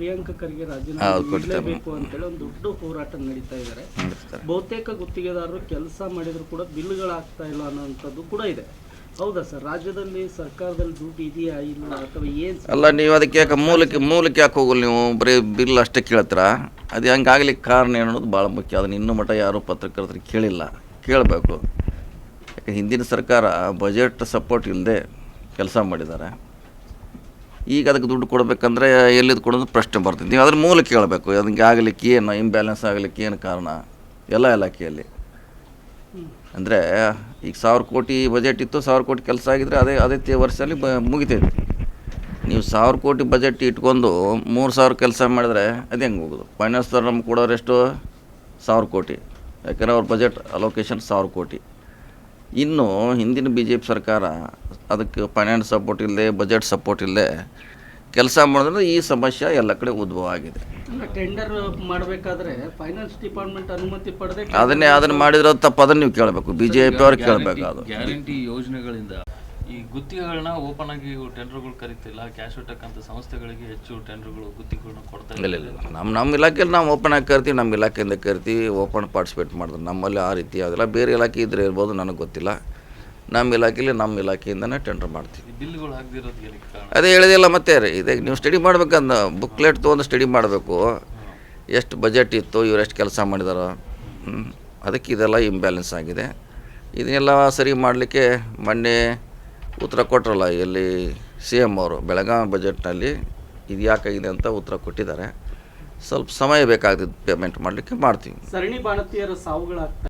ಪ್ರಿಯಾಂಕಾ ಖರ್ಗೆ ರಾಜೀನಾಮೆ ನೀಡಲೇಬೇಕು ಅಂತೇಳಿ ಒಂದು ದೊಡ್ಡ ಹೋರಾಟ ನಡೀತಾ ಇದ್ದಾರೆ. ಬಹುತೇಕ ಗುತ್ತಿಗೆದಾರರು ಕೆಲಸ ಮಾಡಿದ್ರು ಕೂಡ ಬಿಲ್ಗಳಾಗ್ತಾ ಇಲ್ಲ ಅನ್ನೋಂಥದ್ದು ಕೂಡ ಇದೆ. ಹೌದಾ ಸರ್? ರಾಜ್ಯದಲ್ಲಿ ಸರ್ಕಾರದಲ್ಲಿ ದುಡ್ಡು ಇದೆಯಾ ಇಲ್ಲ ಅಥವಾ ಏನು? ಅಲ್ಲ, ನೀವು ಅದಕ್ಕೆ ಯಾಕೆ ಮೂಲಕ್ಕೆ ಯಾಕೆ ಹೋಗಲ್ಲ? ನೀವು ಬರೀ ಬಿಲ್ ಅಷ್ಟೇ ಕೇಳ್ತೀರಾ? ಅದು ಹಂಗಾಗ್ಲಿಕ್ಕೆ ಕಾರಣ ಏನು ಅನ್ನೋದು ಭಾಳ ಮುಖ್ಯ. ಅದನ್ನು ಇನ್ನೂ ಮಟ್ಟ ಯಾರೂ ಪತ್ರಕರ್ತರು ಕೇಳಿಲ್ಲ, ಕೇಳಬೇಕು. ಯಾಕೆ ಹಿಂದಿನ ಸರ್ಕಾರ ಬಜೆಟ್ ಸಪೋರ್ಟ್ ಇಲ್ಲದೆ ಕೆಲಸ ಮಾಡಿದ್ದಾರೆ. ಈಗ ಅದಕ್ಕೆ ದುಡ್ಡು ಕೊಡಬೇಕಂದ್ರೆ ಎಲ್ಲಿದು ಕೊಡೋದು ಪ್ರಶ್ನೆ ಬರ್ತದೆ. ನೀವು ಅದ್ರ ಮೂಲಕ ಕೇಳಬೇಕು. ಅದಕ್ಕೆ ಆಗಲಿಕ್ಕೆ ಏನು ಇಂಬ್ಯಾಲೆನ್ಸ್ ಆಗಲಿಕ್ಕೆ ಏನು ಕಾರಣ ಎಲ್ಲ ಇಲಾಖೆಯಲ್ಲಿ. ಅಂದರೆ ಈಗ 1000 ಕೋಟಿ ಬಜೆಟ್ ಇತ್ತು, 1000 ಕೋಟಿ ಕೆಲಸ ಆಗಿದ್ದರೆ ಅದೇ ವರ್ಷದಲ್ಲಿ ಮುಗಿತೈತಿ. ನೀವು 1000 ಕೋಟಿ ಬಜೆಟ್ ಇಟ್ಕೊಂಡು 3000 ಕೆಲಸ ಮಾಡಿದ್ರೆ ಅದು ಹೆಂಗೆ ಹೋಗೋದು? ಫೈನಾನ್ಸ್ದವ್ರು ನಮ್ಗೆ ಕೊಡೋರೆಷ್ಟು? 1000 ಕೋಟಿ. ಯಾಕಂದರೆ ಅವ್ರ ಬಜೆಟ್ ಅಲೋಕೇಶನ್ 1000 ಕೋಟಿ. ಇನ್ನು ಹಿಂದಿನ BJP ಸರ್ಕಾರ ಅದಕ್ಕೆ ಫೈನಾನ್ಸ್ ಸಪೋರ್ಟ್ ಇಲ್ಲದೆ, ಬಜೆಟ್ ಸಪೋರ್ಟ್ ಇಲ್ಲದೆ ಕೆಲಸ ಮಾಡಿದ್ರೆ ಈ ಸಮಸ್ಯೆ ಎಲ್ಲ ಕಡೆ ಉದ್ಭವ ಆಗಿದೆ. ಟೆಂಡರ್ ಮಾಡಬೇಕಾದ್ರೆ ಫೈನಾನ್ಸ್ ಡಿಪಾರ್ಟ್ಮೆಂಟ್ ಅನುಮತಿ ಪಡೆದೇ ಅದನ್ನು ಮಾಡಿದ್ರೆ ತಪ್ಪು. ಅದನ್ನು ನೀವು ಕೇಳಬೇಕು, BJP ಅವ್ರು ಕೇಳಬೇಕು. ಅದು ಗ್ಯಾರಂಟಿ ಯೋಜನೆಗಳಿಂದ ಈ ಗುತ್ತಿಗೆಗಳನ್ನ ಓಪನ್ ಆಗಿ ಟೆಂಡರ್ಗಳು ಕರೀತಿಲ್ಲ. ಕ್ಯಾಶ್ ಅಟ್ಯಾಕ್ ಅಂತ ಸಂಸ್ಥೆಗಳಿಗೆ ಹೆಚ್ಚು ಟೆಂಡರ್ಗಳು ಗುತ್ತಿಗೆಗಳನ್ನ ಕೊಡ್ತಾ ಇಲ್ಲ. ನಮ್ಮ ಇಲಾಖೆಯಲ್ಲಿ ನಾವು ಓಪನ್ ಆಗಿ ಕರಿತೀವಿ, ನಮ್ಮ ಇಲಾಖೆಯಿಂದ ಕರಿತೀವಿ, ಓಪನ್ ಪಾರ್ಟಿಸಿಪೇಟ್ ಮಾಡಿದ್ರೆ. ನಮ್ಮಲ್ಲಿ ಆ ರೀತಿ ಯಾವುದಿಲ್ಲ. ಬೇರೆ ಇಲಾಖೆ ಇದ್ರೆ ಇರ್ಬೋದು, ನನಗೆ ಗೊತ್ತಿಲ್ಲ. ನಮ್ಮ ಇಲಾಖೆಯಿಂದನೇ ಟೆಂಡರ್ ಮಾಡ್ತೀವಿ. ಬಿಲ್ಗಳು ಆಗದಿರೋದು ಏನಕ್ಕೆ ಕಾರಣ? ಅದೇ ಹೇಳಿದಿಲ್ಲ. ಮತ್ತೆ ಇದೇ ನೀವು ಸ್ಟಡಿ ಮಾಡ್ಬೇಕಂದ ಬುಕ್ಲೆಟ್ ತೊಗೊಂಡು ಸ್ಟಡಿ ಮಾಡಬೇಕು. ಎಷ್ಟು ಬಜೆಟ್ ಇತ್ತು, ಇವರೆಷ್ಟು ಕೆಲಸ ಮಾಡಿದಾರೋ, ಅದಕ್ಕೆ ಇದೆಲ್ಲ ಇಂಬ್ಯಾಲೆನ್ಸ್ ಆಗಿದೆ. ಇದನ್ನೆಲ್ಲ ಸರಿ ಮಾಡಲಿಕ್ಕೆ ಮೊನ್ನೆ ಉತ್ತರ ಕೊಟ್ಟರಲ್ಲ, ಎಲ್ಲಿ CM ಅವರು ಬೆಳಗಾವಿ ಬಜೆಟ್ನಲ್ಲಿ ಇದು ಯಾಕಾಗಿದೆ ಅಂತ ಉತ್ತರ ಕೊಟ್ಟಿದ್ದಾರೆ. ಸ್ವಲ್ಪ ಸಮಯ ಬೇಕಾಗ್ತದೆ ಪೇಮೆಂಟ್ ಮಾಡಲಿಕ್ಕೆ. ಮಾಡ್ತೀವಿ. ಸರಣಿ ಬಾಣತಿಯರ ಸಾವುಗಳಾಗ್ತವೆ.